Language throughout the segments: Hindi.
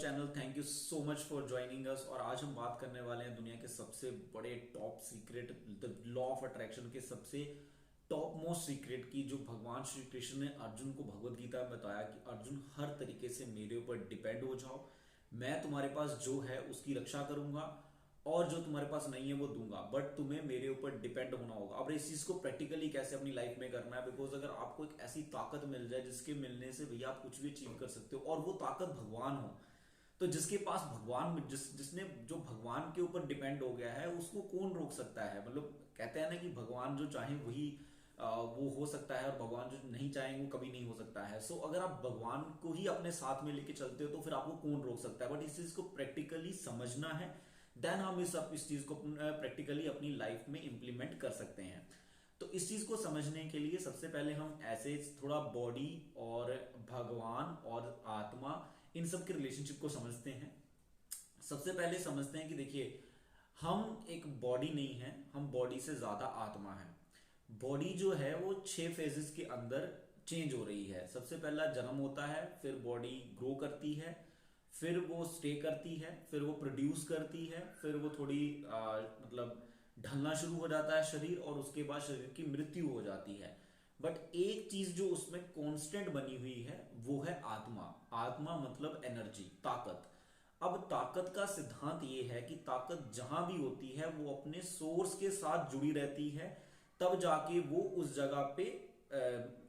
Channel. Thank you so much for joining us. और आज हम बात करने वाले हैं दुनिया के सबसे बड़े top secret, the law of attraction के सबसे टॉप मोस्ट सीक्रेट की, जो भगवान श्री कृष्ण ने अर्जुन को भगवत गीता में बताया कि अर्जुन हर तरीके से मेरे ऊपर डिपेंड हो जाओ, मैं तुम्हारे पास जो है उसकी रक्षा करूंगा और जो तुम्हारे पास नहीं है वो दूंगा, बट तुम्हें मेरे ऊपर डिपेंड होना होगा। अब इस चीज को प्रैक्टिकली कैसे अपनी लाइफ में करना है, बिकॉज अगर आपको एक ऐसी ताकत मिल जाए जिसके मिलने से भैया आप कुछ भी अचीव कर सकते हो, और वो ताकत भगवान हो, तो जिसके पास भगवान जिसने जो भगवान के ऊपर डिपेंड हो गया है उसको कौन रोक सकता है। मतलब कहते हैं ना कि भगवान जो चाहे वही वो हो सकता है, और भगवान जो नहीं चाहेंगे वो कभी नहीं हो सकता है। सो अगर आप भगवान को ही अपने साथ में लेके चलते हो तो फिर आपको कौन रोक सकता है। बट इस चीज को प्रैक्टिकली समझना है, देन हम इस चीज को प्रैक्टिकली अपनी लाइफ में इंप्लीमेंट कर सकते हैं। तो इस चीज को समझने के लिए सबसे पहले हम ऐसे थोड़ा बॉडी और भगवान और आत्मा, इन सब के रिलेशनशिप को समझते हैं। सबसे पहले समझते हैं कि देखिए, हम एक बॉडी नहीं है, हम बॉडी से ज्यादा आत्मा है। बॉडी जो है वो 6 फेजेस के अंदर चेंज हो रही है। सबसे पहला जन्म होता है, फिर बॉडी ग्रो करती है, फिर वो स्टे करती है, फिर वो प्रोड्यूस करती है, फिर वो थोड़ी मतलब ढलना शुरू हो जाता है शरीर, और उसके बाद शरीर की मृत्यु हो जाती है। बट एक चीज जो उसमें कांस्टेंट बनी हुई है वो है आत्मा। आत्मा मतलब एनर्जी, ताकत। अब ताकत का सिद्धांत ये है कि ताकत जहां भी होती है वो अपने सोर्स के साथ जुड़ी रहती है, तब जाके वो उस जगह पे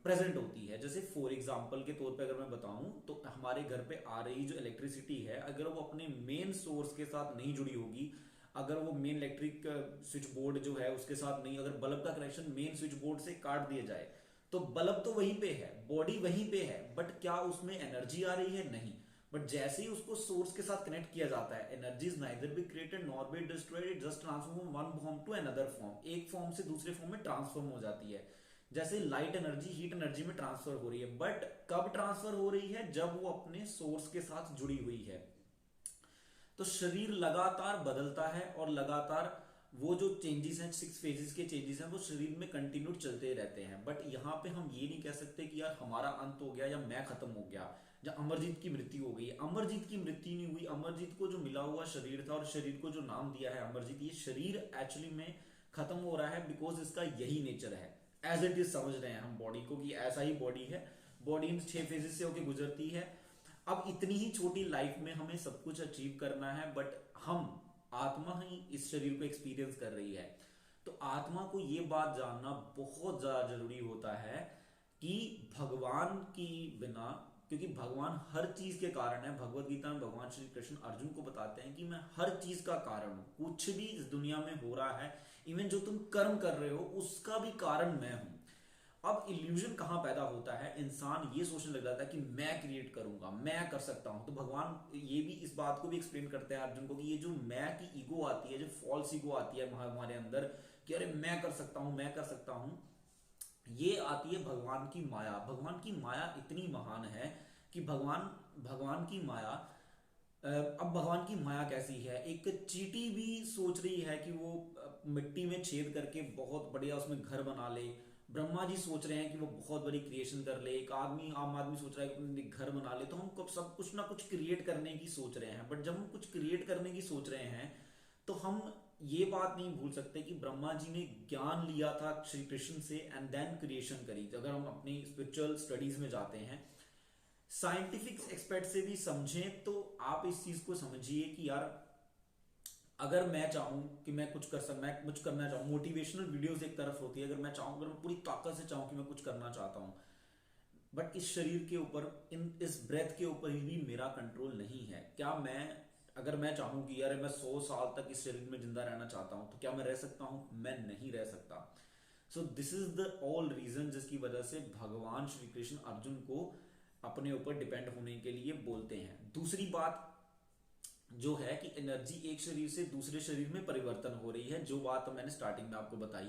प्रेजेंट होती है। जैसे फॉर एग्जाम्पल के तौर पे अगर मैं बताऊं तो हमारे घर पे आ रही जो इलेक्ट्रिसिटी है, अगर वो अपने मेन सोर्स के साथ नहीं जुड़ी होगी, अगर वो मेन इलेक्ट्रिक स्विच बोर्ड जो है उसके साथ नहीं, अगर बल्ब का कनेक्शन मेन स्विच बोर्ड से काट दिया जाए तो बल्ब तो वहीं पे है, बॉडी वहीं पे है, बट क्या उसमें एनर्जी आ रही है? नहीं। बट जैसे ही उसको सोर्स के साथ कनेक्ट किया जाता है, energy is neither be created nor be destroyed, it just transform one form to another form. एक फॉर्म से दूसरे फॉर्म में ट्रांसफॉर्म हो जाती है। जैसे लाइट एनर्जी हीट एनर्जी में ट्रांसफर हो रही है, बट कब ट्रांसफर हो रही है? जब वो अपने सोर्स के साथ जुड़ी हुई है। तो शरीर लगातार बदलता है और लगातार वो जो चेंजेस हैं, 6 फेजेस के चेंजेस हैं, वो शरीर में कंटिन्यू चलते रहते हैं। बट यहां पे हम ये नहीं कह सकते कि यार हमारा अंत हो गया या मैं खत्म हो गया या अमरजीत की मृत्यु हो गई। अमरजीत की मृत्यु नहीं हुई। अमरजीत को जो मिला हुआ शरीर था और शरीर को जो नाम दिया है अमरजीत, ये शरीर एक्चुअली में खत्म हो रहा है बिकॉज इसका यही नेचर है। एज इट इज समझ रहे हैं हम बॉडी को कि ऐसा ही बॉडी है। बॉडी इन 6 फेजेस से होकर गुजरती है। अब इतनी ही छोटी लाइफ में हमें सब कुछ अचीव करना है, बट हम आत्मा ही इस शरीर को एक्सपीरियंस कर रही है। तो आत्मा को यह बात जानना बहुत ज्यादा जरूरी होता है कि भगवान की बिना, क्योंकि भगवान हर चीज के कारण है। भगवत गीता में भगवान श्री कृष्ण अर्जुन को बताते हैं कि मैं हर चीज का कारण हूं। कुछ भी इस दुनिया में हो रहा है, इवन जो तुम कर्म कर रहे हो उसका भी कारण मैं हूं। अब इल्यूजन कहां पैदा होता है? इंसान ये सोचने लग जाता है कि मैं क्रिएट करूंगा, मैं कर सकता हूं। तो भगवान ये भी इस बात को भी एक्सप्लेन करते हैं अर्जुन को कि ये जो मैं की ईगो आती है, जो फॉल्स ईगो आती है हमारे अंदर कि अरे मैं कर सकता हूं, मैं कर सकता हूं, ये आती है भगवान की माया। भगवान की माया इतनी महान है कि भगवान भगवान की माया, अब भगवान की माया कैसी है? एक चींटी भी सोच रही है कि वो मिट्टी में छेद करके बहुत बढ़िया उसमें घर बना ले। ब्रह्मा जी सोच रहे हैं कि वो बहुत बड़ी क्रिएशन कर ले। एक आदमी, आम आदमी सोच रहा है कि अपने घर बना ले। तो हम कब सब कुछ ना कुछ क्रिएट करने की सोच रहे हैं। बट जब हम कुछ क्रिएट करने की सोच रहे हैं तो हम ये बात नहीं भूल सकते कि ब्रह्मा जी ने ज्ञान लिया था श्री कृष्ण से एंड देन क्रिएशन करी। अगर हम अपनी स्पिरिचुअल स्टडीज में जाते हैं, साइंटिफिक एक्सपेक्ट से भी समझें, तो आप इस चीज को समझिए कि यार अगर मैं चाहूं कि मैं कुछ कर सकता, मैं कुछ करना चाहूं, मोटिवेशनल वीडियोस एक तरफ होती है। अगर मैं चाहूं, अगर मैं पूरी ताकत से चाहूं कि मैं कुछ करना चाहता हूं, बट इस शरीर के ऊपर, इस ब्रेथ के ऊपर भी मेरा कंट्रोल नहीं है। क्या मैं, अगर मैं चाहूं कि यार मैं 100 साल तक इस शरीर में जिंदा रहना चाहता हूं, तो क्या मैं रह सकता हूं? मैं नहीं रह सकता। So this is the all reason जिसकी वजह से भगवान श्री कृष्ण अर्जुन को अपने ऊपर डिपेंड होने के लिए बोलते हैं। दूसरी बात जो है कि एनर्जी एक शरीर से दूसरे शरीर में परिवर्तन हो रही है, जो बात मैंने स्टार्टिंग में आपको बताई।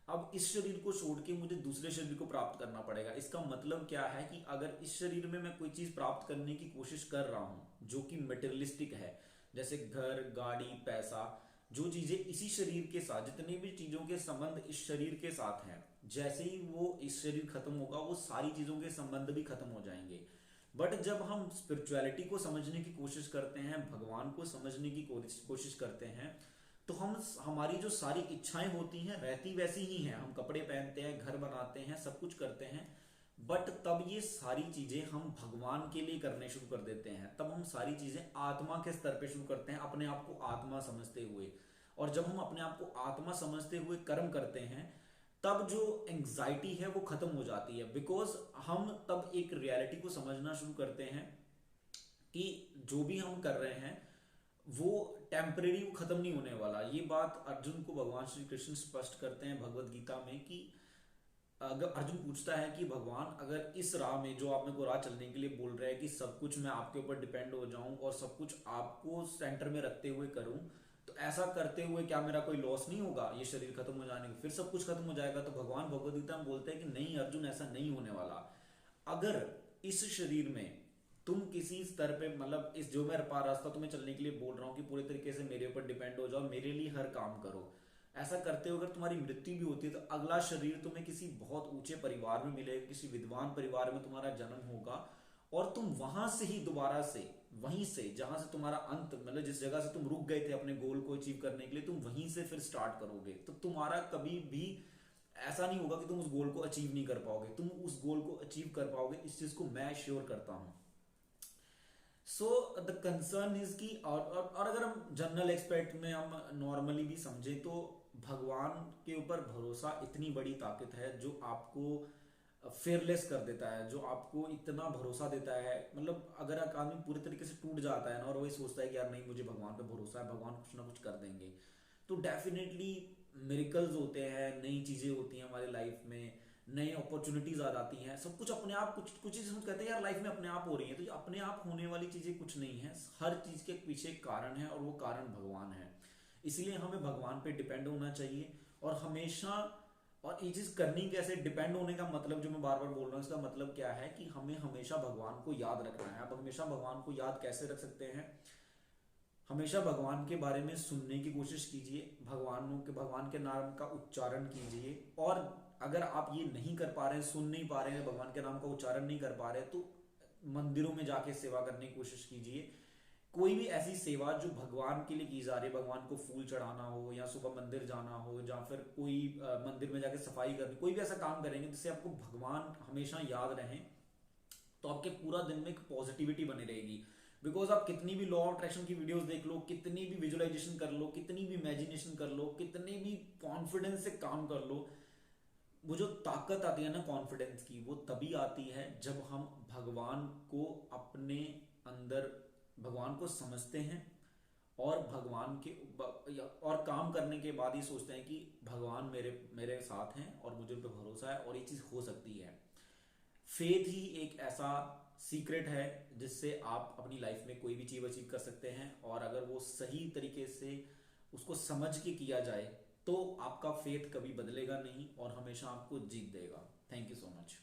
अब इस शरीर को छोड़ के मुझे दूसरे शरीर को प्राप्त करना पड़ेगा। इसका मतलब क्या है कि अगर इस शरीर में मैं कोई चीज प्राप्त करने की कोशिश कर रहा हूं जो कि मटेरियलिस्टिक है, जैसे घर, गाड़ी, पैसा, जो चीजें इसी शरीर के साथ, जितनी भी चीजों के संबंध इस शरीर के साथ हैं, जैसे ही वो इस शरीर खत्म होगा वो सारी चीजों के संबंध भी खत्म हो जाएंगे। बट जब हम स्पिरिचुअलिटी को समझने की कोशिश करते हैं, भगवान को समझने की कोशिश करते हैं, तो हम हमारी जो सारी इच्छाएं होती हैं रहती वैसी ही हैं। हम कपड़े पहनते हैं, घर बनाते हैं, सब कुछ करते हैं, बट तब ये सारी चीजें हम भगवान के लिए करने शुरू कर देते हैं। तब हम सारी चीजें आत्मा के स्तर पे शुरू करते हैं, अपने आप को आत्मा समझते हुए। और जब हम अपने आप को आत्मा समझते हुए कर्म करते हैं, तब जो एंग्जाइटी है वो खत्म हो जाती है। बिकॉज हम तब एक रियलिटी को समझना शुरू करते हैं कि जो भी हम कर रहे हैं वो टेम्परेरी, वो खत्म नहीं होने वाला। ये बात अर्जुन को भगवान श्री कृष्ण स्पष्ट करते हैं भगवत गीता में कि अगर अर्जुन पूछता है कि भगवान, अगर इस राह में जो आप मेरे को राह चलने के लिए बोल रहे हैं कि सब कुछ मैं आपके ऊपर डिपेंड हो जाऊं और सब कुछ आपको सेंटर में रखते हुए करूं, तो ऐसा करते हुए क्या मेरा कोई लॉस नहीं होगा ये शरीर खत्म हो जाने के, फिर सब कुछ खत्म हो जाएगा? तो भगवान भगवद गीता में बोलते हैं कि नहीं अर्जुन, ऐसा नहीं होने वाला। अगर इस शरीर में तुम किसी स्तर पे, मतलब इस जो मैं रास्ता तुम्हें चलने के लिए बोल रहा हूँ कि पूरे तरीके से मेरे ऊपर डिपेंड हो जाओ, मेरे लिए हर काम करो, ऐसा करते हो अगर तुम्हारी मृत्यु भी होती है, तो अगला शरीर तुम्हें किसी बहुत ऊंचे परिवार में मिलेगा, किसी विद्वान परिवार में तुम्हारा जन्म होगा, और तुम वहां से ही दोबारा से, वहीं से जहां से तुम्हारा अंत, मतलब जिस जगह से तुम रुक गए थे अपने गोल को अचीव करने के लिए, तुम वहीं से फिर स्टार्ट करोगे। तो तुम्हारा कभी भी ऐसा नहीं होगा कि तुम उस गोल को अचीव नहीं कर पाओगे, तुम उस गोल को अचीव कर पाओगे, इस चीज को मैं श्योर करता हूं। सो द कंसर्न इज कि, और अगर हम जनरल एक्सपेक्ट में हम नॉर्मली भी समझे, तो भगवान के ऊपर भरोसा इतनी बड़ी ताकत है जो आपको फेयरलेस कर देता है, जो आपको इतना भरोसा देता है। मतलब अगर एक आदमी पूरे तरीके से टूट जाता है ना, और वही सोचता है कि यार नहीं, मुझे भगवान पे भरोसा है, भगवान कुछ ना कुछ कर देंगे, तो डेफिनेटली मिरेकल्स होते हैं, नई चीजें होती हैं हमारी लाइफ में, नई अपॉर्चुनिटीज आ जाती हैं, सब कुछ अपने आप, कुछ कुछ चीजें हम कहते हैं यार लाइफ में अपने आप हो रही हैं, तो ये अपने आप होने वाली चीजें कुछ नहीं है, हर चीज के पीछे एक कारण है, और वो कारण भगवान है। इसलिए हमें भगवान पे डिपेंड होना चाहिए, और हमेशा। और ये चीज करनी कैसे, डिपेंड होने का मतलब जो मैं बार बार बोल रहा हूँ, इसका मतलब क्या है कि हमें हमेशा भगवान को याद रखना है। आप हमेशा भगवान को याद कैसे रख सकते हैं? हमेशा भगवान के बारे में सुनने की कोशिश कीजिए, भगवान के नाम का उच्चारण कीजिए। और अगर आप ये नहीं कर पा रहे हैं, सुन नहीं पा रहे हैं, भगवान के नाम का उच्चारण नहीं कर पा रहे, तो मंदिरों में जाके सेवा करने की कोशिश कीजिए। कोई भी ऐसी सेवा जो भगवान के लिए की जा रही है, भगवान को फूल चढ़ाना हो, या सुबह मंदिर जाना हो, या फिर कोई मंदिर में जाके सफाई करनी, कोई भी ऐसा काम करेंगे जिससे आपको भगवान हमेशा याद रहें, तो आपके पूरा दिन में एक पॉजिटिविटी बनी रहेगी। बिकॉज आप कितनी भी लॉ ऑफ अट्रैक्शन की वीडियोस देख लो, कितनी भी विजुअलाइजेशन कर लो, कितनी भी इमेजिनेशन कर लो, कितने भी कॉन्फिडेंस से काम कर लो, वो जो ताकत आती है ना कॉन्फिडेंस की, वो तभी आती है जब हम भगवान को अपने अंदर, भगवान को समझते हैं, और भगवान के और काम करने के बाद ही सोचते हैं कि भगवान मेरे मेरे साथ हैं और मुझे उन पर भरोसा है और ये चीज हो सकती है। फेथ ही एक ऐसा सीक्रेट है जिससे आप अपनी लाइफ में कोई भी चीज अचीव कर सकते हैं, और अगर वो सही तरीके से उसको समझ के किया जाए, तो आपका फेथ कभी बदलेगा नहीं और हमेशा आपको जीत देगा। Thank you so much.